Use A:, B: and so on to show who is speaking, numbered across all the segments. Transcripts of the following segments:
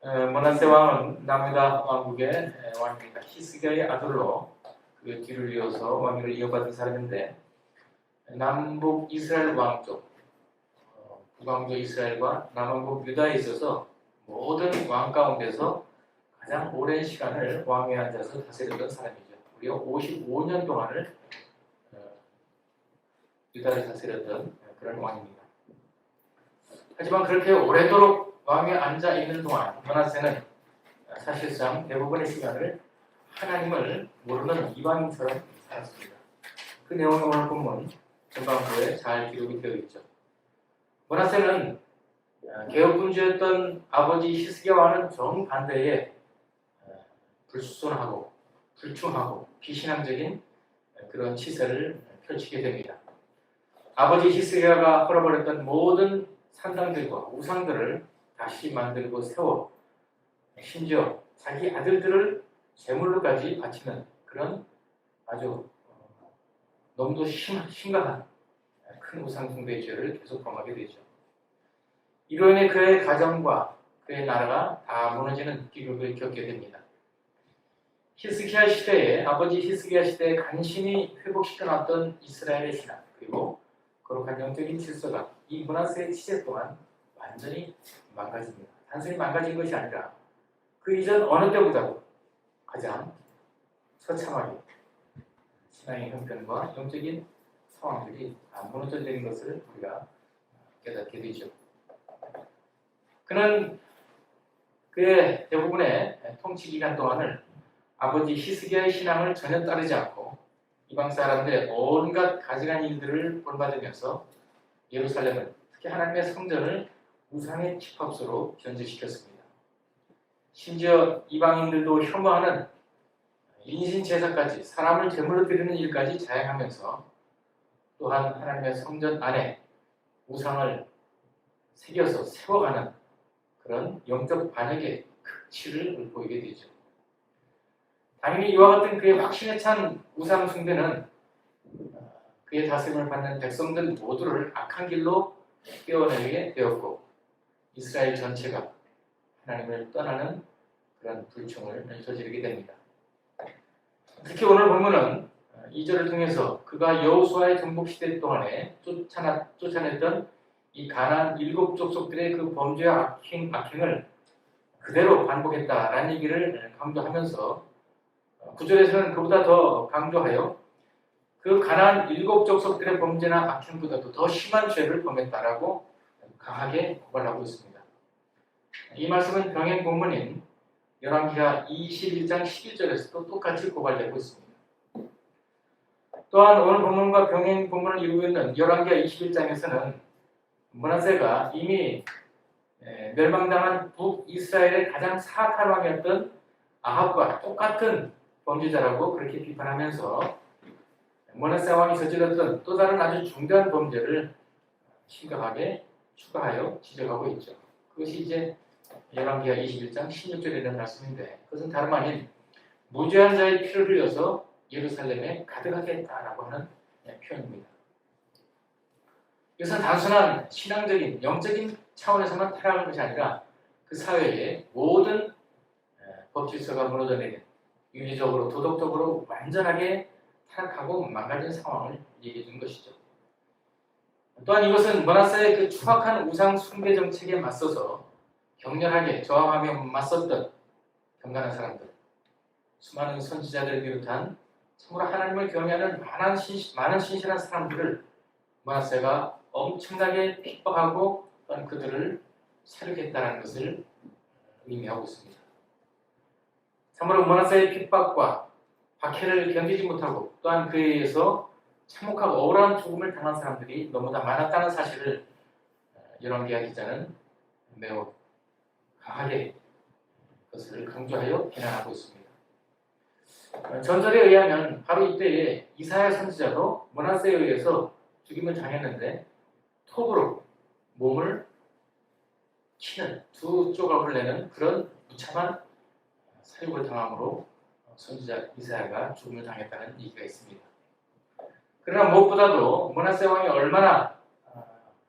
A: 므낫세 왕은 남유다 왕국의 왕입니다. 히스기야의 아들로 그 뒤를 이어서 왕위를 이어받은 사람인데 남북 이스라엘 왕족, 북왕조 이스라엘과 남왕국 유다에 있어서 모든 왕 가운데서 가장 오랜 시간을 왕위에 앉아서 다스렸던 사람이죠. 무려 55년 동안을 유다를 다스렸던 그런 왕입니다. 하지만 그렇게 오래도록 왕위에 앉아 있는 동안 므낫세는 사실상 대부분의 시간을 하나님을 모르는 이방인처럼 살았습니다. 그 내용이 오늘 본문 전반부에 잘 기록이 되어 있죠. 므낫세는 개혁군주였던 아버지 히스기야와는 정반대의 불순하고 불충하고 비신앙적인 그런 치세를 펼치게 됩니다. 아버지 히스기야가 헐어버렸던 모든 산당들과 우상들을 다시 만들고 세워 심지어 자기 아들들을 제물로까지 바치는 그런 아주 너무도 심각한 큰 우상 숭배의 죄를 계속 범하게 되죠. 이로 인해 그의 가정과 그의 나라가 다 무너지는 비극을 겪게 됩니다. 히스기야 시대에 아버지 히스기야 시대에 간신히 회복시켜놨던 이스라엘의 신앙 그리고 거룩한 영적인 질서가 이 므낫세의 치세 동안 완전히 망가집니다. 단순히 망가진 것이 아니라 그 이전 어느 때보다도 가장 처참하게 신앙의 형편과 영적인 상황들이 안 무너져내는 것을 우리가 깨닫게 되죠. 그는 그의 대부분의 통치 기간 동안을 아버지 히스기야의 신앙을 전혀 따르지 않고 이방 사람들의 온갖 가증한 일들을 본받으면서 예루살렘을 특히 하나님의 성전을 우상의 집합소로 변질시켰습니다. 심지어 이방인들도 혐오하는 인신 제사까지 사람을 제물로 드리는 일까지 자행하면서 또한 하나님의 성전 안에 우상을 새겨서 세워가는 그런 영적 반역의 극치를 보이게 되죠. 당연히 이와 같은 그의 확신에 찬 우상 숭배는 그의 다스림을 받는 백성들 모두를 악한 길로 깨어내게 되었고 이스라엘 전체가 하나님을 떠나는 그런 불충을 저지르게 됩니다. 특히 오늘 본문은 2절을 통해서 그가 여호수아의 정복시대 동안에 쫓아냈던 이 가나안 7 족속들의 그 범죄와 악행을 그대로 반복했다라는 얘기를 강조하면서 9절에서는 그보다 더 강조하여 그 가나안 7 족속들의 범죄나 악행보다도 더 심한 죄를 범했다라고 강하게 고발하고 있습니다. 이 말씀은 병행 본문인 열왕기하 21장 11절에서도 똑같이 고발되고 있습니다. 또한 오늘 본문과 병행 본문을 이루고 있는 열왕기하 21장에서는 므낫세가 이미 멸망당한 북이스라엘의 가장 사악한 왕이었던 아합과 똑같은 범죄자라고 그렇게 비판하면서 므낫세 왕이 저질렀던 또 다른 아주 중대한 범죄를 심각하게 추가하여 지적하고 있죠. 그것이 이제 열왕기하 21장 16절에 있는 말씀인데 그것은 다름 아닌 무죄한 자의 피를 흘려서 예루살렘에 가득하게 했다라고 하는 표현입니다. 이것은 단순한 신앙적인 영적인 차원에서만 타락한 것이 아니라 그 사회의 모든 법 질서가 무너져내는 윤리적으로 도덕적으로 완전하게 타락하고 망가진 상황을 얘기해 준 것이죠. 또한 이것은 므낫세의 그 추악한 우상 숭배 정책에 맞서서 격렬하게 저항하며 맞섰던 경건한 사람들, 수많은 선지자들을 비롯한 참으로 하나님을 경외하는 많은 신실한 사람들을 므낫세가 엄청나게 핍박하고 또한 그들을 사륙했다는 것을 의미하고 있습니다. 참으로 므낫세의 핍박과 박해를 견디지 못하고 또한 그에 의해서 참혹하고 억울한 죽음을 당한 사람들이 너무나 많았다는 사실을 열왕기하 기자는 매우 강하게 그것을 강조하여 비난하고 있습니다. 전설에 의하면 바로 이때에 이사야 선지자도 므낫세에 의해서 죽임을 당했는데 톱으로 몸을 치는 두 조각을 내는 그런 무참한 사육을 당함으로 선지자 이사야가 죽음을 당했다는 얘기가 있습니다. 그러나 무엇보다도 므낫세 왕이 얼마나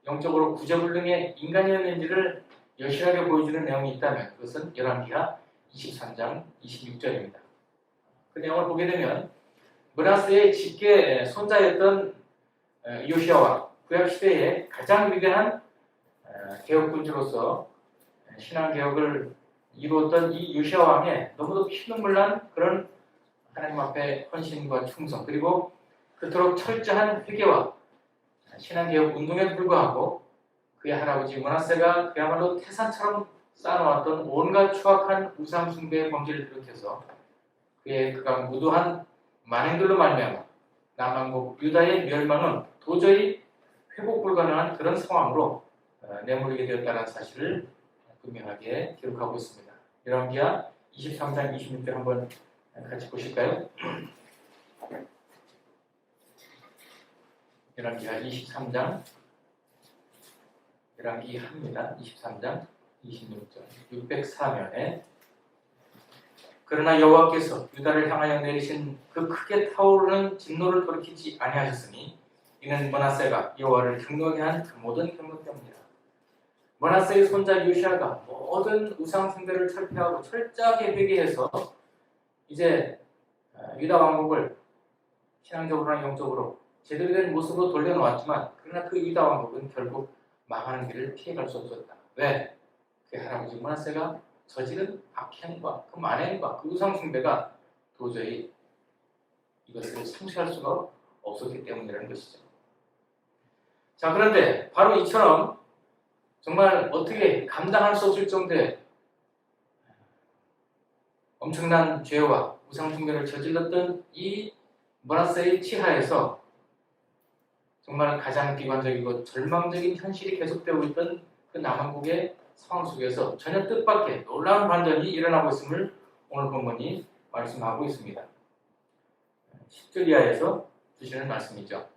A: 영적으로 구제불능의 인간이었는지를 여실하게 보여주는 내용이 있다면 그것은 열왕기하 23장 26절입니다. 그 내용을 보게 되면 므낫세의 직계 손자였던 요시야와 구약시대의 가장 위대한 개혁군주로서 신앙개혁을 이루었던 이 요시야 왕의 너무도 피눈물 난 그런 하나님 앞에 헌신과 충성, 그리고 그토록 철저한 회개와 신앙개혁 운동에 불구하고 그의 할아버지 므낫세가 그야말로 태산처럼 쌓아놓았던 온갖 추악한 우상 숭배의 범죄를 비롯해서 그의 그가 무도한 만행들로 말미암아 남왕국 유다의 멸망은 도저히 회복 불가능한 그런 상황으로 내몰리게 되었다는 사실을 분명하게 기록하고 있습니다. 열왕기하 23장 26절 한번 같이 보실까요? 열왕기하 23장, 열왕기하입니다. 23장 26절 604면에 그러나 여호와께서 유다를 향하여 내리신 그 크게 타오르는 진노를 돌이키지 아니하셨으니 이는 므낫세가 여호와를 경노하게 한 그 모든 경노 때문이라. 므낫세의 손자 요시야가 모든 우상 숭배를 철폐하고 철저하게 회개해서 이제 유다 왕국을 신앙적으로나 영적으로 제대로 된 모습으로 돌려놓았지만 그러나 그 유다 왕국은 결국 망하는 길을 피해갈 수 없었다. 왜? 그 할아버지 므낫세가 저지른 악행과 그 만행과 그 우상 숭배가 도저히 이것을 상쇄할 수가 없었기 때문이라는 것이죠. 자, 그런데 바로 이처럼 정말 어떻게 감당할 수 없을 정도의 엄청난 죄와 우상 숭배를 저질렀던 이 므낫세의 치하에서 정말 가장 비관적이고 절망적인 현실이 계속되고 있던 그 남한국의 상황 속에서 전혀 뜻밖의 놀라운 반전이 일어나고 있음을 오늘 본문이 말씀하고 있습니다. 10절 이하에서 주시는 말씀이죠.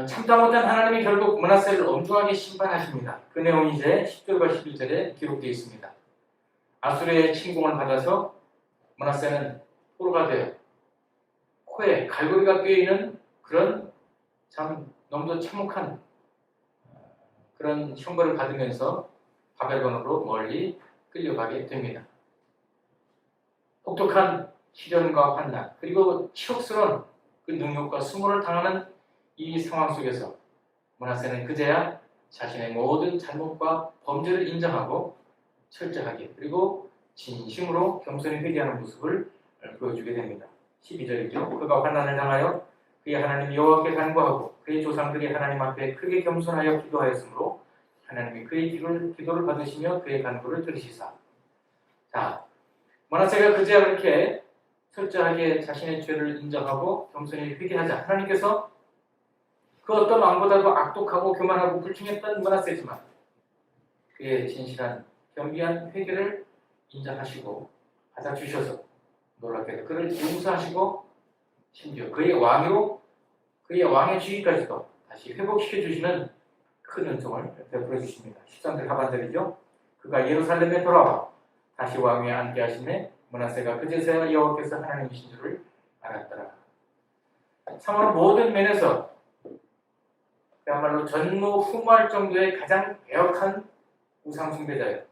A: 참다 못한 하나님이 결국 므낫세를 엄중하게 심판하십니다. 그 내용이 이제 10절과 11절에 기록되어 있습니다. 아수르의 침공을 받아서 므낫세는 포로가 되어 코에 갈고리가 꿰이는 그런 참 너무도 참혹한 그런 형벌을 받으면서 바벨론으로 멀리 끌려가게 됩니다. 혹독한 시련과 환난 그리고 치욕스러운 그 능욕과 수모를 당하는 이 상황 속에서 므낫세는 그제야 자신의 모든 잘못과 범죄를 인정하고 철저하게 그리고 진심으로 겸손히 회개하는 모습을 보여주게 됩니다. 12절이죠. 그가 환난을 당하여 그의 하나님 여호와께 간구하고 그의 조상들이 하나님 앞에 크게 겸손하여 기도하였으므로 하나님이 그의 기도를 받으시며 그의 간구를 들으시사. 자, 므낫세가 그제야 그렇게 철저하게 자신의 죄를 인정하고 겸손히 회개하자 하나님께서 그 어떤 왕보다도 악독하고 교만하고 불충했던 므낫세지만 그의 진실한 겸비한 회개를 인정하시고 받아주셔서 놀랍게도 그를 용서하시고 심지어 그의 왕으로 그의 왕의 지위까지도 다시 회복시켜 주시는 큰 은총을 베풀어 주십니다. 13절 하반절이죠. 그가 예루살렘에 돌아와 다시 왕위에 앉게 하시매 므낫세가 그제서야 여호와께서 하나님이신 줄을 알았더라. 참으로 모든 면에서 그야말로 전무후무할 정도의 가장 배역한 우상 숭배자예요.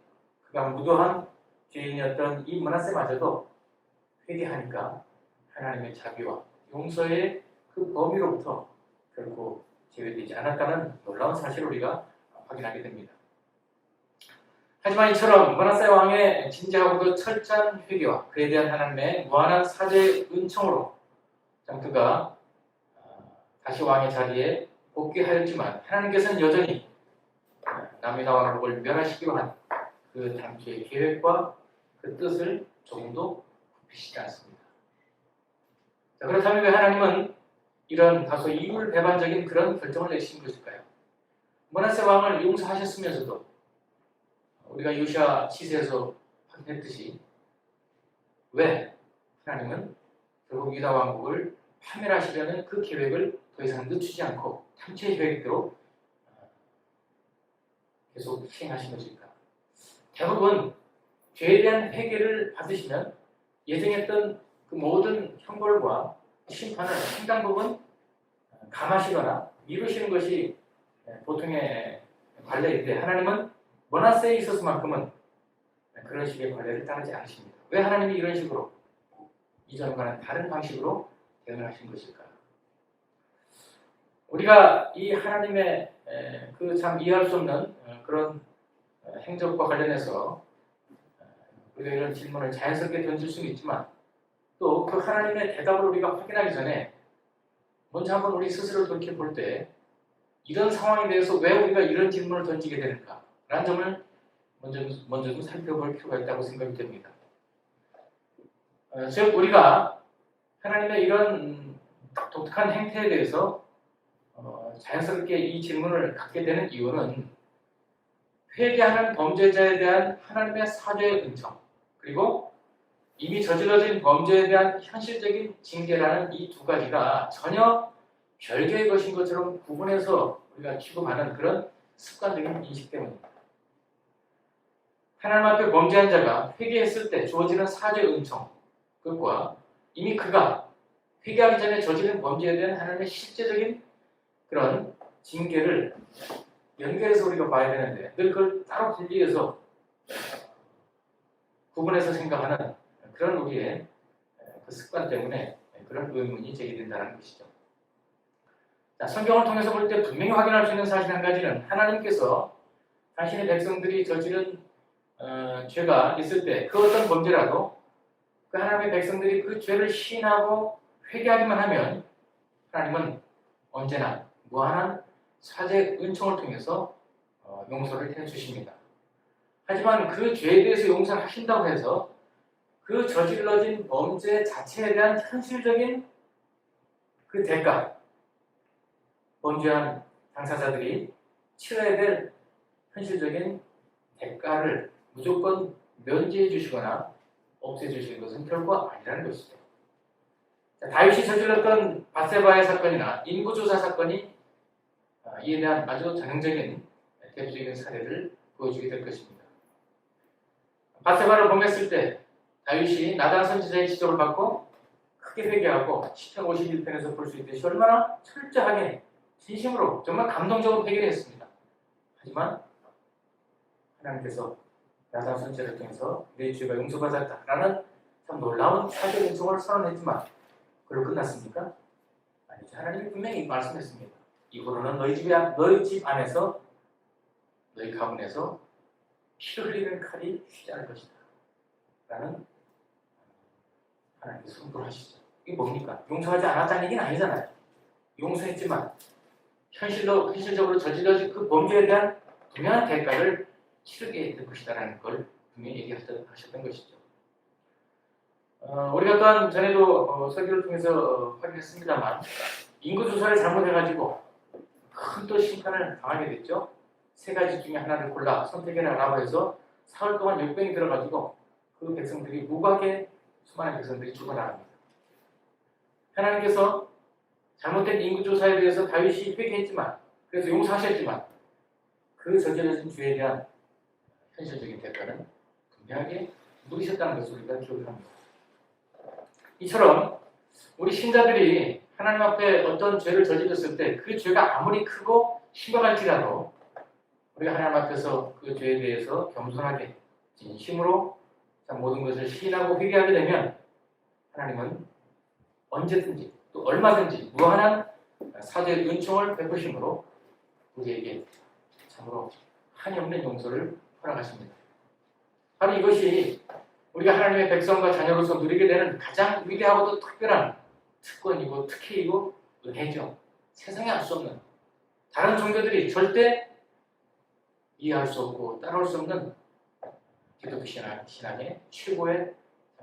A: 그가 무도한 죄인이었던 이 므낫세마저도 회개하니까 하나님의 자비와 용서의 그 범위로부터 결코 제외되지 않았다는 놀라운 사실을 우리가 확인하게 됩니다. 하지만 이처럼 므낫세 왕의 진지하고도 철저한 회개와 그에 대한 하나님의 무한한 사죄의 은총으로 참 그가 다시 왕의 자리에 복귀하였지만 하나님께서는 여전히 남유다 왕국을 멸하시기로 한 그 당시의 계획과 그 뜻을 조금도 굽히시지 않습니다. 자, 그렇다면 왜 하나님은 이런 다소 이율배반적인 그런 결정을 내리신 것일까요? 므낫세 왕을 용서하셨으면서도 우리가 요시야 시세에서 확인했듯이 왜 하나님은 결국 유다 왕국을 파멸하시려는 그 계획을 더 이상 늦추지 않고 당초의 계획대로 계속 시행하신 것일까? 대부분 죄에 대한 회개를 받으시면 예정했던 그 모든 형벌과 심판을 상당 부분 감하시거나 미루시는 것이 보통의 관례인데 하나님은 머나세에 있어서만큼은 그런 식의 관례를 따르지 않으십니다. 왜 하나님이 이런 식으로 이전과는 다른 방식으로 대응을 하신 것일까? 우리가 이 하나님의 그 참 이해할 수 없는 그런 행적과 관련해서 우리가 이런 질문을 자연스럽게 던질 수는 있지만 또 그 하나님의 대답을 우리가 확인하기 전에 먼저 한번 우리 스스로 돌이켜볼 때 이런 상황에 대해서 왜 우리가 이런 질문을 던지게 되는가라는 점을 먼저 좀 살펴볼 필요가 있다고 생각이 됩니다. 즉 우리가 하나님의 이런 독특한 행태에 대해서 자연스럽게 이 질문을 갖게 되는 이유는 회개하는 범죄자에 대한 하나님의 사죄의 은총 그리고 이미 저질러진 범죄에 대한 현실적인 징계라는 이 두 가지가 전혀 별개의 것인 것처럼 구분해서 우리가 취급하는 그런 습관적인 인식 때문입니다. 하나님 앞에 범죄한 자가 회개했을 때 주어지는 사죄의 은총 그것과 이미 그가 회개하기 전에 저지른 범죄에 대한 하나님의 실제적인 그런 징계를 연결해서 우리가 봐야 되는데 늘 그걸 따로 분리해서 구분해서 생각하는 그런 우리의 그 습관 때문에 그런 의문이 제기된다는 것이죠. 자, 성경을 통해서 볼 때 분명히 확인할 수 있는 사실 한 가지는 하나님께서 당신의 백성들이 저지른 죄가 있을 때 그 어떤 범죄라도 그 하나님의 백성들이 그 죄를 시인하고 회개하기만 하면 하나님은 언제나 무한한 사죄 은총을 통해서 용서를 해주십니다. 하지만 그 죄에 대해서 용서를 하신다고 해서 그 저질러진 범죄 자체에 대한 현실적인 그 대가, 범죄한 당사자들이 치러야 될 현실적인 대가를 무조건 면제해 주시거나 없애 주시는 것은 결코 아니라는 것이죠. 자, 다윗이 저질렀던 밧세바의 사건이나 인구조사 사건이 이에 대한 아주 전형적인 대표적인 사례를 보여주게 될 것입니다. 밧세바를 범했을 때 다윗이 나단 선지자의 지적을 받고 크게 회개하고 시편 51편에서 볼 수 있듯이 얼마나 철저하게 진심으로 정말 감동적으로 회개를 했습니다. 하지만 하나님께서 나단 선지자를 통해서 내 죄가 용서받았다라는 참 놀라운 사죄 은총을 선언했지만 그걸로 끝났습니까? 아니죠. 하나님이 분명히 말씀했습니다. 이후로는 너희 집 안에서 너희 가문에서 피를 흘리는 칼이 쉬지 않을 것이다. 라는 하나님께서 선포를 하시죠. 이게 뭡니까? 용서하지 않았다는 얘기는 아니잖아요. 용서했지만 현실적으로 저질러진 그 범죄에 대한 분명한 대가를 치르게 될 것이다라는 걸 분명히 얘기하셨던 것이죠. 우리가 또한 전에도 설교를 통해서 확인했습니다만 인구조사를 잘못해가지고 큰 또 심판을 당하게 됐죠. 세 가지 중에 하나를 골라 선택해라라고 해서 사흘 동안 역병이 들어가지고 그 백성들이 무고하게 수많은 백성들이 죽어나갑니다. 하나님께서 잘못된 인구조사에 대해서 다윗이 회개했지만 그래서 용서하셨지만 그 저질러진 죄에 대한 현실적인 대가는 분명하게 물으셨다는 것을 우리가 기억을 합니다. 이처럼 우리 신자들이 하나님 앞에 어떤 죄를 저질렀을 때 그 죄가 아무리 크고 심각할지라도 우리가 하나님 앞에서 그 죄에 대해서 겸손하게 진심으로 모든 것을 시인하고 회개하게 되면 하나님은 언제든지 또 얼마든지 무한한 사죄의 은총을 베푸심으로 우리에게 참으로 한이 없는 용서를 허락하십니다. 바로 이것이 우리가 하나님의 백성과 자녀로서 누리게 되는 가장 위대하고도 특별한 특권이고 특혜이고 은혜죠. 세상에 알 수 없는 다른 종교들이 절대 이해할 수 없고 따라올 수 없는 기독교 신앙의 최고의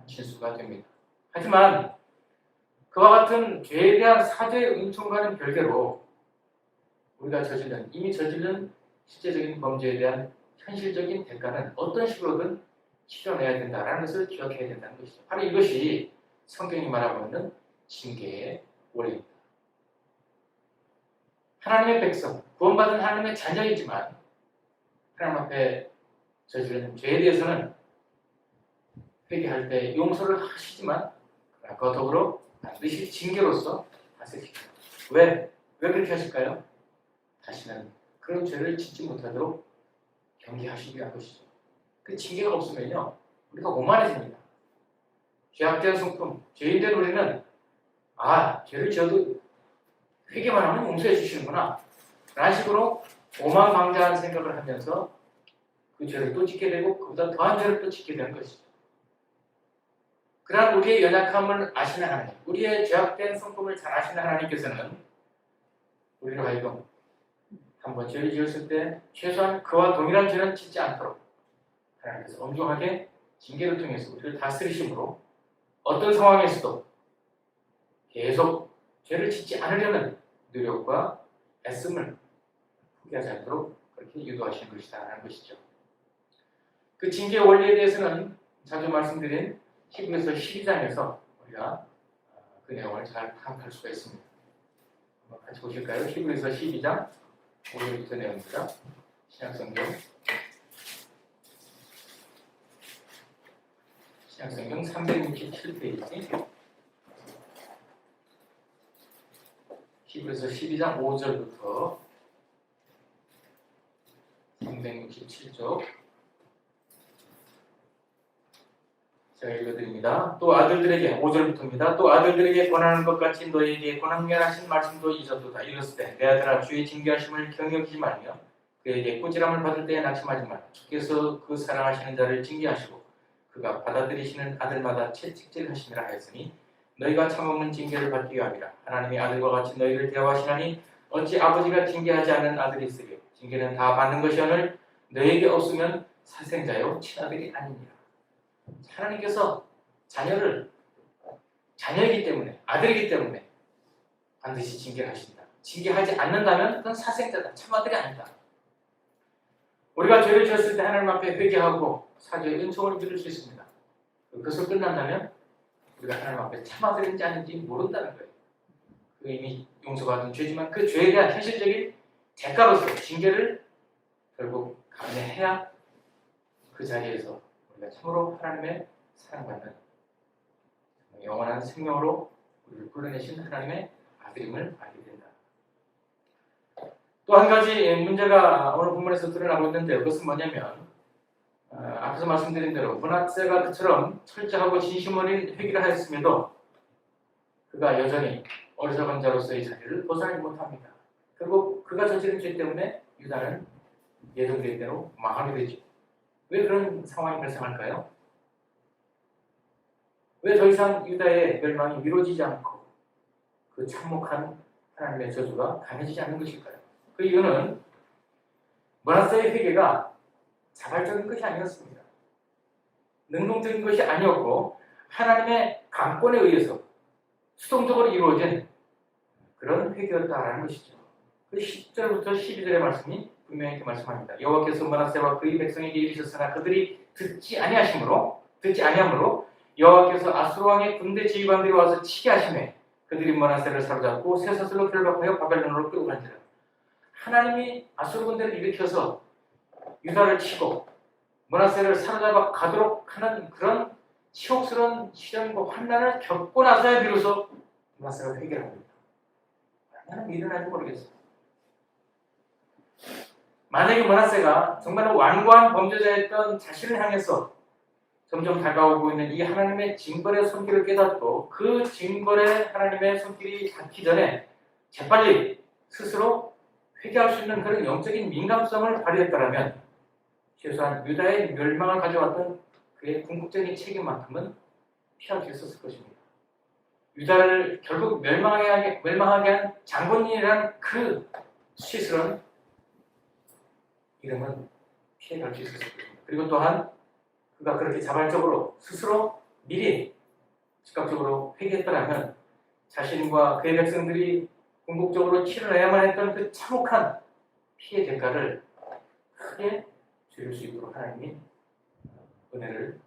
A: 진수가 됩니다. 하지만 그와 같은 죄에 대한 사죄의 은총과는 별개로 우리가 이미 저지른 실제적인 범죄에 대한 현실적인 대가는 어떤 식으로든 치러내야 된다는 것을 기억해야 된다는 것이죠. 바로 이것이 성경이 말하고 있는 징계의 원리입니다. 하나님의 백성, 구원받은 하나님의 자녀이지만 하나님 앞에 저지른 죄에 대해서는 회개할 때 용서를 하시지만 그와 더불어 반드시 징계로서 다스리십니다. 왜 그렇게 하실까요? 다시는 그런 죄를 짓지 못하도록 경계하시기 위한 것이죠. 그 징계가 없으면요, 우리가 오만해집니다. 죄악된 성품, 죄인된 우리는 죄를 지어도 회개만 하면 용서해 주시는구나 라는 식으로 오만방자한 생각을 하면서 그 죄를 또 짓게 되고 그보다 더한 죄를 또 짓게 되는 것이죠. 그러나 우리의 연약함을 아시는 하나님, 우리의 죄악된 성품을 잘 아시는 하나님께서는 우리로 하여금 한번 죄를 지었을 때 최소한 그와 동일한 죄는 짓지 않도록 하나님께서 엄중하게 징계를 통해서 우리를 다스리심으로 어떤 상황에서도 계속 죄를 짓지 않으려는 노력과 애씀을 포기하지 않도록 그렇게 유도하시는 것이다라는 것이죠. 그 징계의 원리에 대해서는 자주 말씀드린 히브리서 12장에서 우리가 그 내용을 잘 파악할 수가 있습니다. 한번 같이 보실까요? 히브리서 12장 5절부터 내용입니다. 신약성경 367페이지 히브리서 12장 5절부터 367쪽 제가 읽어드립니다. 또 아들들에게 5절부터입니다. 또 아들들에게 권하는 것 같이 너희에게 권한면하신 말씀도 잊었도다. 이르시되 내 아들아 주의 징계하심을 경역하지 말며 그에게 꾸지람을 받을 때에 낙심하지 말라. 주께서 그 사랑하시는 자를 징계하시고 그가 받아들이시는 아들마다 채찍질하심이라 하였으니 너희가 참없는 징계를 받기 위함이라. 하나님이 아들과 같이 너희를 대하시나니 어찌 아버지가 징계하지 않은 아들이 있으리요. 징계는 다 받는 것이오늘 너희에게 없으면 사생자요 친아들이 아니니라. 하나님께서 자녀를 자녀이기 때문에 아들이기 때문에 반드시 징계를 하신다. 징계하지 않는다면 그건 사생자다. 참아들이 아니다. 우리가 죄를 지었을 때 하나님 앞에 회개하고 사죄의 은총을 빌을 수 있습니다. 그것을 끝난다면 우리가 하나님 앞에 참아들인지 아닌지 모른다는 거예요. 그 이미 용서받은 죄지만 그 죄에 대한 현실적인 대가로서 징계를 결국 감내해야 그 자리에서 우리가 참으로 하나님의 사랑받는 영원한 생명으로 우리를 불러내신 하나님의 아들임을 알게 된다. 또 한 가지 문제가 오늘 본문에서 드러나고 있는데 그것은 뭐냐면 앞에서 말씀드린 대로 므낫세가 그처럼 철저하고 진심 어린 회개를 하였음에도 그가 여전히 어리석은 자로서의 자리를 벗어나지 못합니다. 그리고 그가 저지른 죄 때문에 유다는 예정된 대로 망하게 되죠. 왜 그런 상황이 발생할까요? 왜 더 이상 유다의 멸망이 미뤄지지 않고 그 참혹한 하나님의 저주가 강해지지 않는 것일까요? 그 이유는 므낫세의 회개가 자발적인 것이 아니었습니다. 능동적인 것이 아니었고 하나님의 강권에 의해서 수동적으로 이루어진 그런 회개였다라는 것이죠. 그 10절부터 12절의 말씀이 분명히 이렇게 말씀합니다. 여호와께서 므낫세와 그의 백성에게 이르셨으나 그들이 듣지 아니하므로 여호와께서 아수르 왕의 군대 지휘관들이 와서 치게 하시매 그들이 므낫세를 사로잡고 쇠사슬로 결박하여 바벨론으로 끌고 간지라. 하나님이 아수르 군대를 일으켜서 유다를 치고 므낫세를 사로잡아 가도록 하는 그런 치욕스러운 시련과 환난을 겪고 나서야 비로소 므낫세가 회개를 합니다. 나는 일어날지 모르겠어요. 만약에 므낫세가 정말 완고한 범죄자였던 자신을 향해서 점점 다가오고 있는 이 하나님의 징벌의 손길을 깨닫고 그 징벌의 하나님의 손길이 닿기 전에 재빨리 스스로 회개할 수 있는 그런 영적인 민감성을 발휘했다면 최소한 유다의 멸망을 가져왔던 그의 궁극적인 책임만큼은 피할 수 있었을 것입니다. 유다를 결국 멸망하게 한 장본인이라는 그 수치스러운 이름은 피해갈 수 있었을 것입니다. 그리고 또한 그가 그렇게 자발적으로 스스로 미리 즉각적으로 회개했더라면 자신과 그의 백성들이 궁극적으로 치러내야만 했던 그 참혹한 피해 대가를 크게 줄일 수 있도록 하나님이 은혜를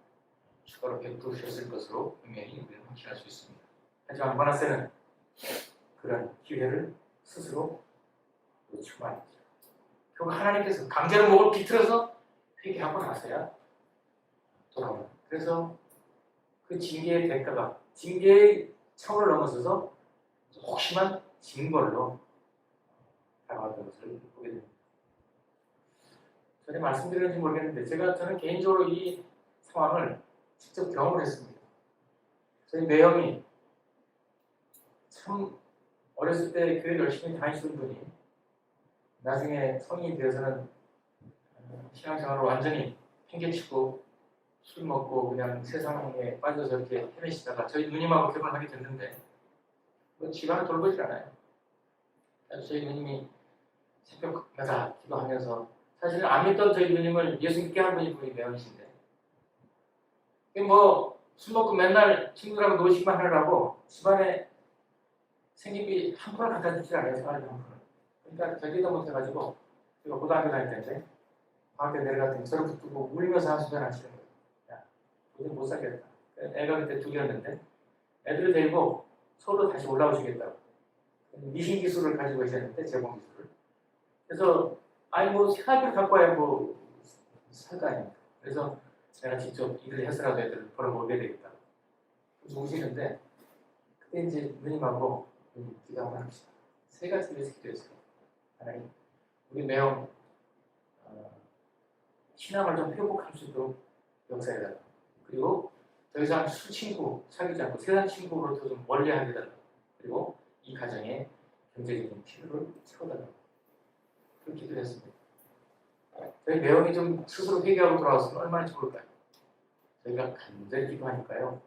A: 추가로 베푸셨을 것으로 분명히 우리는 확신할 수 있습니다. 하지만 므낫세는 그런 기회를 스스로 놓치고 말았죠. 결국 하나님께서 강제로 목을 비틀어서 회개하고 나서야 돌아오는. 그래서 그 징계의 대가가 징계의 차원을 넘어서서 혹심한 징벌로 다가왔던 것을 보게 됩니다. 전에 말씀드렸는지 모르겠는데 저는 개인적으로 이 상황을 직접 경험을 했습니다. 저희 매형이 참 어렸을 때 교회 열심히 다니시던 분이 나중에 성인이 되어서는 신앙생활을 완전히 팽개치고 술 먹고 그냥 세상에 빠져서 이렇게 헤매시다가 저희 누님하고 결혼하게 됐는데 뭐 집안을 돌보질 않아요. 저희 누님이 새벽마다 기도하면서 사실은 안 믿던 저희 누님을 예수 믿게 한 분이 거의 매형이신데 뭐 술 먹고 맨날 친구들하고 노시기만 하느라고 집안에 생기비 한 푼을 갖다 주질 않아요. 생활비 한 푼을. 그러니까 저기도 못해가지고 제가 고등학교 다닐 때인데 방학때 내려갔더니 저를 붙들고 울면서 한 수전 하시는 거예요. 야, 도저히 못 살겠다. 애가 그때 2이었는데 애들을 데리고 서울로 다시 올라오시겠다고. 미신 기술을 가지고 계셨는데 재봉 기술을. 그래서 아니 뭐 생활비를 갖고 와야 뭐 살 거 아닙니까. 그래서 내가 직접 일을 해서라도 애들을 벌어먹여야 되겠다. 그래서 우시는데 그때 이제 누님하고 기도 한번 합시다. 3가지 위해서 기도했어요. 하나님, 우리 매형 신앙을 좀 회복할 수 있도록 역사해달라. 그리고 더 이상 술 친구 사귀지 않고 세상 친구로부터 좀 멀리하게 해달라. 그리고 이 가정에 경제적인 필요를 채워달라. 그렇게 기도를 했습니다. 저희 매형이 좀 스스로 회개하고 돌아왔으면 얼마나 좋을까요? 저희가 간절히 기도하니까요.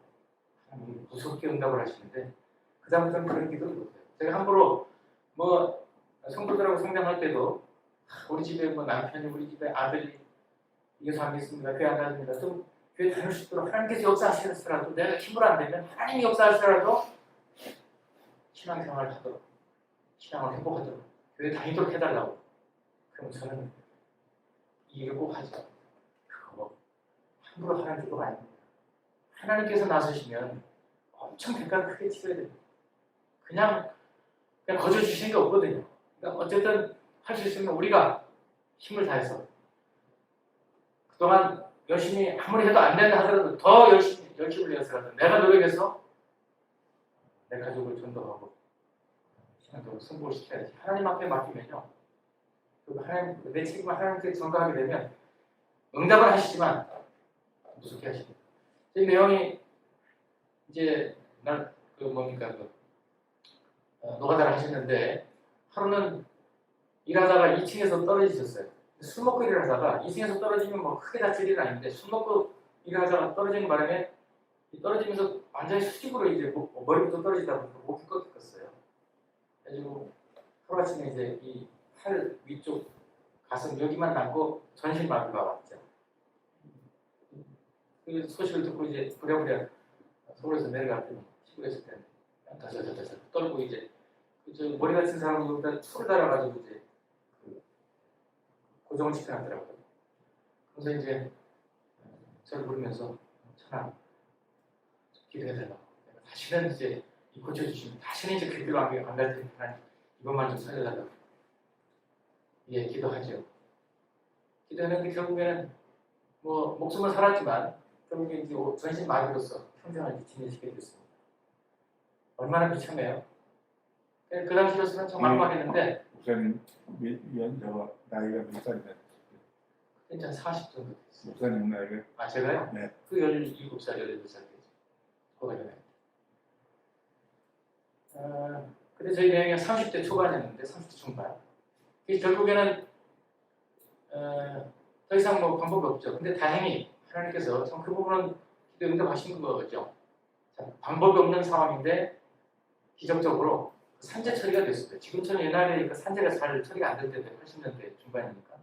A: 하나님이 무섭게 응답을 하시는데 그 다음부터는 그런 기도를 못해요. 제가 함부로 뭐 성도들하고 상담할 때도 우리 집에 뭐 남편이 우리 집에 아들이 예수 안 믿습니다. 교회 안 다닙니다. 좀 교회 다닐 수 있도록 하나님께서 역사하시더라도 내가 힘을 안 내면 하나님이 역사하시더라도 신앙생활을 하도록 신앙을 회복하도록 교회 다니도록 해달라고. 그럼 저는 이 일을 꼭 하죠. 그거 함부로 하는 기도가 아닙니다. 하나님께서 나서시면 엄청 대가를 크게 치러야 됩니다. 그냥 거저 주시는 게 없거든요. 그러니까 어쨌든 할 수 있으면 우리가 힘을 다해서 그동안 열심히 아무리 해도 안 된다 하더라도 더 열심을 내서라도 내가 노력해서 내 가족을 전도하고 신앙적으로 승부를 시켜야지. 하나님 앞에 맡기면요. 하나님, 내 책임을 하나님께 전가하게 되면 응답을 하시지만 무섭게 하십니다. 제 내용이 이제 노가다를 하셨는데 하루는 일하다가 2층에서 떨어지셨어요. 술 먹고 일을 하다가 2층에서 떨어지면 뭐 크게 다칠 일은 아닌데 술 먹고 일을 하다가 떨어지는 바람에 떨어지면서 완전히 수직으로 이제 머리부터 떨어지다 보니까 목이 꺾였어요. 그래가지고 하루아침에 이제 이 팔 위쪽 가슴 여기만 남고 전신 마비가 왔죠. 그 소식을 듣고 이제 부랴부랴 서울에서 내려갔더니 시골에서 다저저저 떨고 이제 저 머리 다친 사람보다 술을 달아가지고 이제 고정을 시켜놨더라고요. 그래서 이제 저를 부르면서 천하 기도해달라고. 다시는 이제 고쳐주시면 다시는 이제 그 길로 안 갈 테니까 이것만 좀 살려달라고. 예, 기도하죠. 기도했는데 결국에는 뭐 목숨은 살았지만 결국에 이제 전신 마비로서 평생을 지내시게 됐습니다. 얼마나 비참해요. 그 당시로서는 정말 막했는데
B: 목사님 나이가 몇 살이나
A: 진짜 40 정도 됐어요.
B: 목사님 나이가?
A: 아 제가요?
B: 네.
A: 그 17살, 18살 되죠. 그거가 전에. 근데 저희 내용이 30대 초반이었는데 30대 중반. 결국에는 더 이상 뭐 방법이 없죠. 근데 다행히 하나님께서 참 그 부분은 기도 응답하신 거죠. 자, 방법이 없는 상황인데 기적적으로 산재 처리가 됐습니다. 지금처럼 옛날에 그 산재가 잘 처리가 안 될 때도 80년대 중반이니까.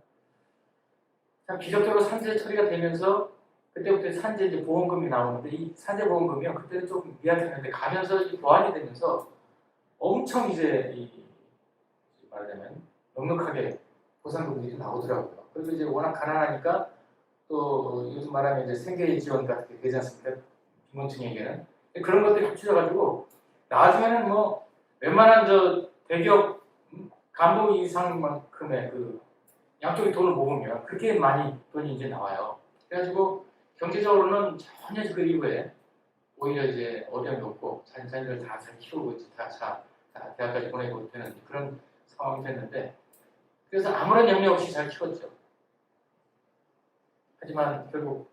A: 참 기적적으로 산재 처리가 되면서 그때부터 산재 이제 보험금이 나오는데 이 산재 보험금이요 그때는 조금 미약했는데 가면서 이제 보완이 되면서 엄청 이제 말하자면 넉넉하게 보상금들이 나오더라고요. 그리고 이제 워낙 가난하니까 또 요즘 말하면 이제 생계 지원 같은 게 되지 않습니까? 빈곤층에게는 그런 것들이 합쳐져가지고 나중에는 뭐 웬만한 저 대기업 간부 이상만큼의 그 양쪽에 돈을 모으면 그렇게 많이 돈이 이제 나와요. 그래가지고 경제적으로는 전혀 그 이후에 오히려 이제 어려움이 없고 자녀를 다 잘 키우고 이제 다 대학까지 보내고 되는 그런 상황이 됐는데 그래서 아무런 염려 없이 잘 키웠죠. 하지만 결국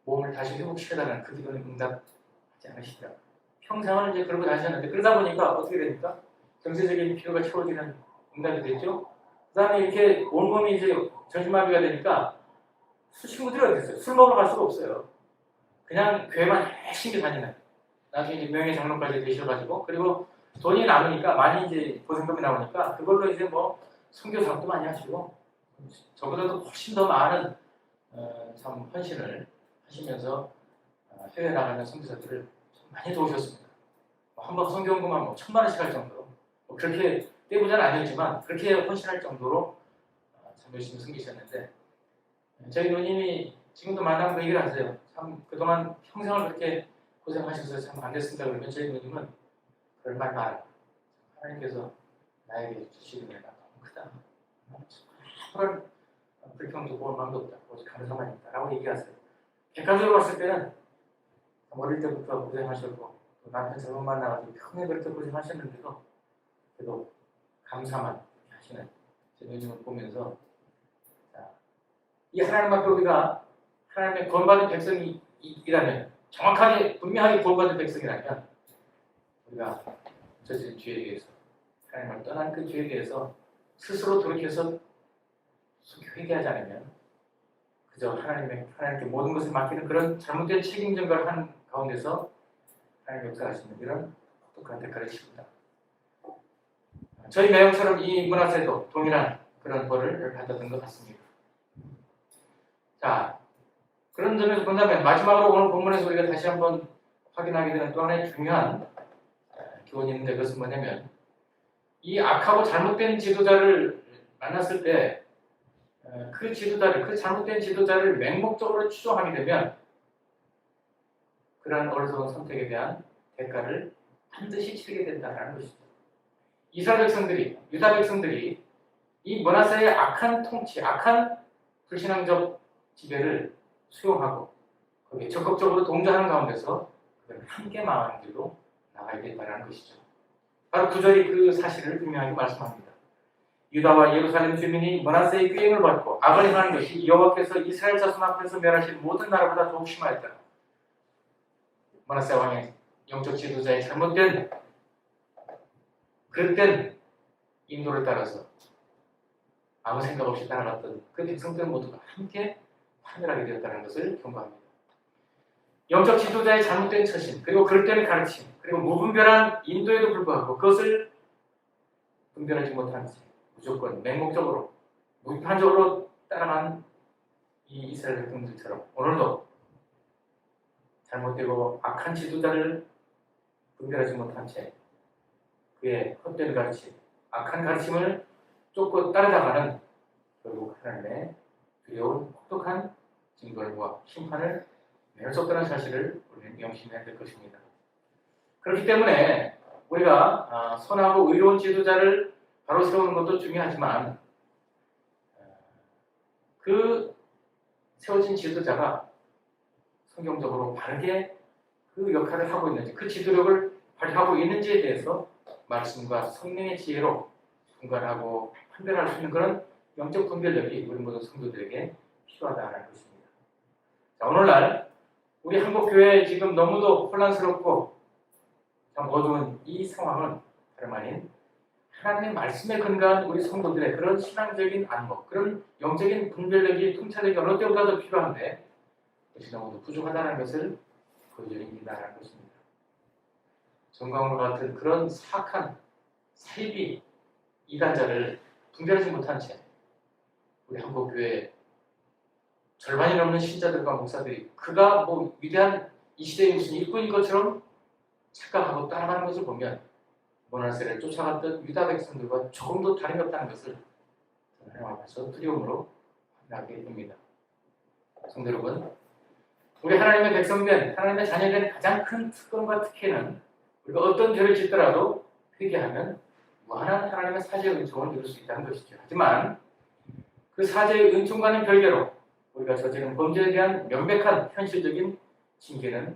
A: 몸을 다시 회복시켜달라는 그 기도는 응답하지 않으시더라고요. 평생을 이제 그러고 다니셨는데 그러다 보니까 어떻게 됩니까? 경제적인 필요가 채워지는 응답이 됐죠. 그 다음에 이렇게 온몸이 이제 전신마비가 되니까 친구들이 어디 있어요? 술 먹으러 갈 수가 없어요. 그냥 교회만 열심히 다니는. 나중에 이제 명예 장로까지 되셔가지고 그리고 돈이 남으니까 많이 이제 보생금이 나오니까 그걸로 이제 뭐 선교사업도 많이 하시고 저보다도 훨씬 더 많은 참 헌신을 하시면서 해외 나가는 선교사들을 많이 도우셨습니다. 한번 선교원금만 뭐 1,000만 원씩 할 정도로 뭐 그렇게 떼부자는 아니었지만 그렇게 헌신할 정도로 참 열심히 섬기셨는데 저희 누님이 지금도 만나면 그 얘기를 하세요. 참 그동안 평생을 그렇게 고생하셔서 참 안 됐습니다. 그러면 저희 누님은 그럴 말 말아요. 하나님께서 나에게 주시는 은혜가 너무 크다. 그런 불평도 볼 마음도 없다. 오직 감사만 있다. 라고 얘기하세요. 객관적으로 봤을 때는 어릴 때부터 고생하셨고 또 남편 잘못 만나가지고 평생 그렇게 고생하셨는데도 그래도 감사만 하시는 제 누님을 보면서 이 하나님 앞에 우리가 하나님의 구원받은 백성이라면 정확하게 분명하게 구원받은 백성이라면 우리가 저지른 죄에 대해서 하나님을 떠난 그 죄에 대해서 스스로 돌이켜서 회개하지 않으면 그저 하나님께 모든 것을 맡기는 그런 잘못된 책임 전가를 하는 가운데서 하나님 역사하시는 이런 독특한 대가를 치릅니다. 저희 매형처럼 이 문화세도 동일한 그런 벌을 받았던 것 같습니다. 자, 그런 점에서 본다면 마지막으로 오늘 본문에서 우리가 다시 한번 확인하게 되는 또 하나의 중요한 교훈이 있는데 그것은 뭐냐면 이 악하고 잘못된 지도자를 만났을 때 그 지도자를, 그 잘못된 지도자를 맹목적으로 추종하게 되면 그러한 어리석은 선택에 대한 대가를 반드시 치르게 된다는 것이죠. 이스라엘 백성들이, 유다 백성들이 이 므낫세의 악한 통치, 악한 불신앙적 지배를 수용하고 거기에 적극적으로 동조하는 가운데서 함께 망하는 길로 나가야겠다는 것이죠. 바로 9절이 그 사실을 분명하게 말씀합니다. 유다와 예루살렘 주민이 므낫세의 꾀임을 받고 악을 행하는 것이 여호와께서 이스라엘 자손 앞에서 멸하신 모든 나라보다 더욱 심하였다. 므낫세 왕의 영적 지도자의 잘못된 그릇된 인도를 따라서 아무 생각 없이 따라갔던 그 백성들 모두가 함께 파멸하게 되었다는 것을 경고합니다. 영적 지도자의 잘못된 처신, 그리고 그릇된 가르침, 그리고 무분별한 인도에도 불구하고 그것을 분별하지 못한 채 무조건 맹목적으로 무판적으로 따라간 이 이스라엘 백성들처럼 오늘도 잘못되고 악한 지도자를 분별하지 못한 채 그의 헛된 가르침, 악한 가르침을 쫓고 따라다가는 결국 하나님의 두려운 혹독한 징벌과 심판을 면할 수 없다는 사실을 우리는 명심해야 될 것입니다. 그렇기 때문에 우리가 선하고 의로운 지도자를 바로 세우는 것도 중요하지만 그 세워진 지도자가 성경적으로 바르게 그 역할을 하고 있는지, 그 지도력을 발휘하고 있는지에 대해서 말씀과 성령의 지혜로 분간하고 판별할 수 있는 그런 영적 분별력이 우리 모든 성도들에게 필요하다는 것입니다. 자, 오늘날 우리 한국교회 지금 너무도 혼란스럽고 참 어두운 이 상황은 다름 아닌 하나님의 말씀에 근거한 우리 성도들의 그런 신앙적인 안목, 그런 영적인 분별력이 통찰력이 어느 때보다도 필요한데 그것이 너무도 부족하다는 것을 보여드립니다라는 것입니다. 정광훈과 같은 그런 사악한 사이비 이단자를 분별하지 못한 채 우리 한국교회 절반이 넘는 신자들과 목사들이 그가 뭐 위대한 이 시대의 무슨 일꾼인 것처럼 착각하고 따라가는 것을 보면 므낫세를 쫓아갔던 유다 백성들과 조금도 다름이 없다는 것을 하나님 앞에서 두려움으로 확인하게 됩니다. 성도 여러분, 우리 하나님의 백성된, 하나님의 자녀된 가장 큰 특권과 특혜는 우리가 어떤 죄를 짓더라도 회개하면 무한한 하나님의 사죄의 은총을 누릴 수 있다는 것이죠. 하지만 그 사죄의 은총과는 별개로 우리가 저지른 범죄에 대한 명백한 현실적인 징계는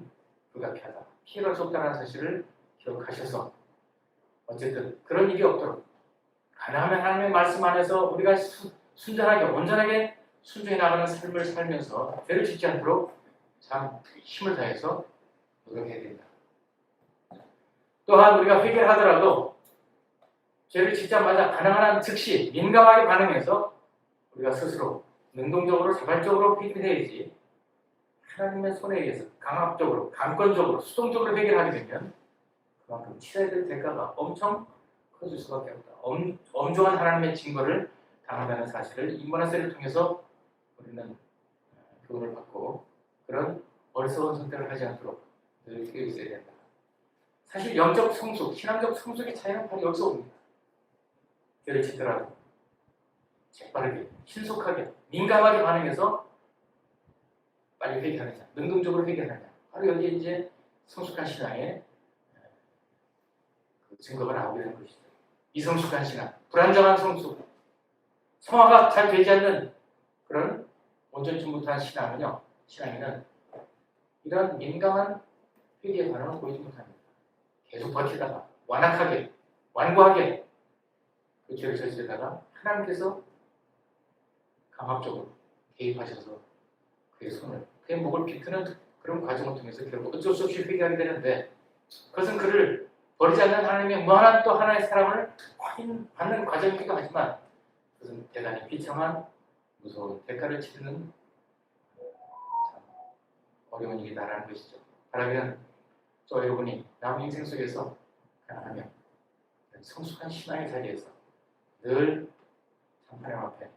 A: 불가피하다. 피해갈 수 없다는 사실을 기억하셔서 어쨌든 그런 일이 없도록 가능하면 하나님의 말씀 안에서 우리가 순전하게 온전하게 순종해 나가는 삶을 살면서 죄를 짓지 않도록 참 힘을 다해서 노력해야 된다. 또한 우리가 회개를 하더라도 죄를 짓자마자 가능한 한 즉시 민감하게 반응해서 우리가 스스로 능동적으로 자발적으로 회개를 해야지 하나님의 손에 의해서 강압적으로 강권적으로 수동적으로 회개를 하게 되면 그만큼 치러야 될 대가가 엄청 커질 수밖에 없다. 엄중한 하나님의 징벌을 당한다는 사실을 인문학세를 통해서 우리는 교훈을 받고 그런 어리석은 선택을 하지 않도록 늘 깨어 있어야 된다. 사실 영적 성숙, 신앙적 성숙의 차이는 바로 여기서 옵니다. 죄를 짓더라도 재빠르게, 신속하게, 민감하게 반응해서 빨리 회개하느냐, 능동적으로 회개하느냐. 바로 여기에 이제 성숙한 신앙의 그 증거가 나오게 되는 것이죠. 미성숙한 신앙, 불안정한 성숙, 성화가 잘 되지 않는 그런 온전치 못한 신앙에는 이런 민감한 회개의 반응을 보이지 못합니다. 계속 버티다가 완악하게, 완고하게 그 죄를 저지르다가 하나님께서 강압적으로 개입하셔서 그의 손을, 그의 목을 비트는 그런 과정을 통해서 결국 어쩔 수 없이 회개하게 되는데 그것은 그를 버리지 않는 하나님의 무한한 또 하나의 사랑을 확인받는 과정이기도 하지만 그것은 대단히 비참한 무서운 대가를 치르는 참 어려운 일이다라는 것이죠. 바라면 저 여러분이 남 인생 속에서 가능하면 성숙한 신앙의 자리에서 늘 하나님 앞에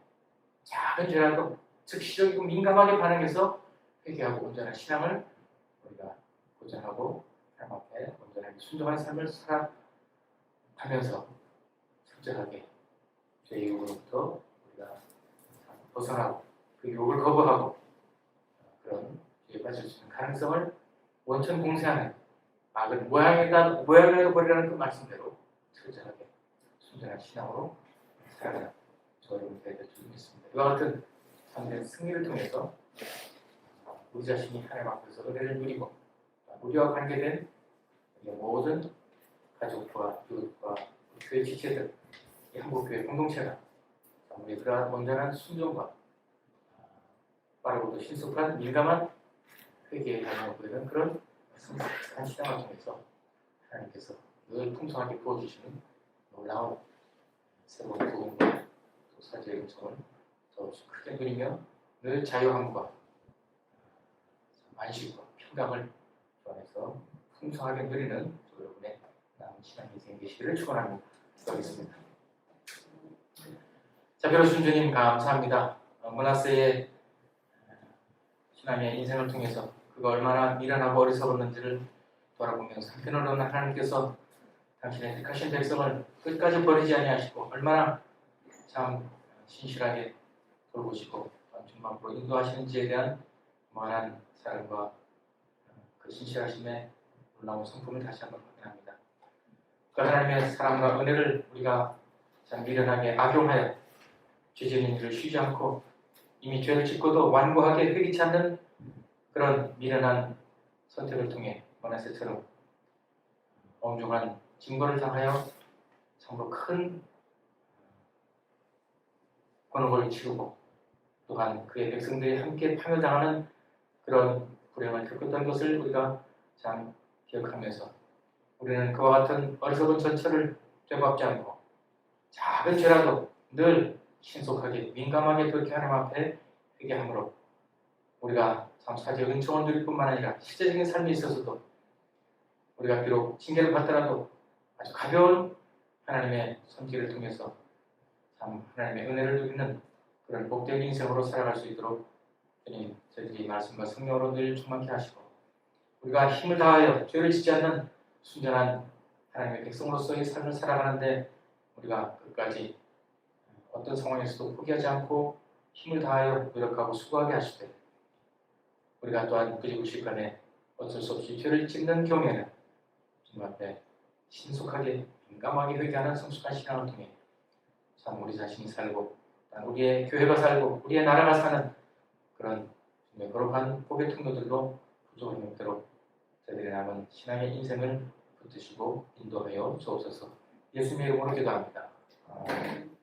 A: 작은 죄라도 즉시적이고 민감하게 반응해서 회개하고 온전한 신앙을 우리가 고전하고 하나님 앞에 온전하게 순종한 삶을 살아가면서 철저하게 죄의 유혹으로부터 우리가 벗어나고 그 유혹을 거부하고 그런 죄에 빠질 수 있는 가능성을 원천 공세하는 악은 모양이라도 버리라는 그 말씀대로 철저하게 순전한 신앙으로 살아가는 저 여러분 되게 주님겠습니다. 이와 같은 참된 승리를 통해서 우리 자신이 하나님 앞에서 은혜를 누리고 우리와 관계된 모든 가족과 이웃과 교회 지체들, 이 한국교회 공동체가 우리 그러한 온전한 순종과 빠르고도 신속한 민감한 회개의 반응을 보이는 그런 성숙한 신앙을 통해서 하나님께서 늘 풍성하게 부어주시는 놀라운 새로운 부흥과 또 사제의 은총을 더없이 크게 누리며 늘 자유함과 안식과 평강을 주안에서 풍성하게 누리는 여러분의 남은 신앙 인생 되시기를 축원합니다. 기도하겠습니다. 자, 별로신 주님 감사합니다. 문하세의 신앙의 인생을 통해서 그가 얼마나 미련하고 어리석었는지를 돌아보면서 한편으로는 하나님께서 당신의 택하신 백성을 끝까지 버리지 아니하시고 얼마나 참 신실하게 돌보시고 중반부로 인도하시는지에 대한 무한한 사랑과 그 신실하심의 놀라운 성품을 다시 한번 확인합니다. 그 하나님의 사랑과 은혜를 우리가 참 미련하게 악용하여 죄 짓는 일을 쉬지 않고 이미 죄를 짓고도 완고하게 회개치 않는 그런 미련한 선택을 통해 문하세처럼 엄중한 징벌을 당하여 참으로 큰 번옥을 치르고 또한 그의 백성들이 함께 파멸당하는 그런 불행을 겪었던 것을 우리가 참 기억하면서 우리는 그와 같은 어리석은 전철을 되밟지 않고 작은 죄라도 늘 신속하게 민감하게 그렇게 하나님 앞에 회개함으로 우리가 참 사죄의 은총을 누릴 뿐만 아니라 실제적인 삶에 있어서도 우리가 비록 징계를 받더라도 아주 가벼운 하나님의 손길을 통해서 참 하나님의 은혜를 누리는 그런 복된 인생으로 살아갈 수 있도록 주님 저희들이 말씀과 성령으로 늘 충만케 하시고 우리가 힘을 다하여 죄를 짓지 않는 순전한 하나님의 백성으로서의 삶을 살아가는데 우리가 끝까지 어떤 상황에서도 포기하지 않고 힘을 다하여 노력하고 수고하게 하시되 우리가 또한 끄지구시간에 어쩔 수 없이 죄를 짓는 경우에는 주님 앞에 신속하게 민감하게 회개하는 성숙한 신앙을 통해 참 우리 자신이 살고 우리의 교회가 살고 우리의 나라가 사는 그런 주님의 거룩한 복의 통로들로 부족한 형태로 저희들의 남은 신앙의 인생을 붙드시고 인도하여 주옵소서. 예수님의 이름으로 기도합니다. 아멘.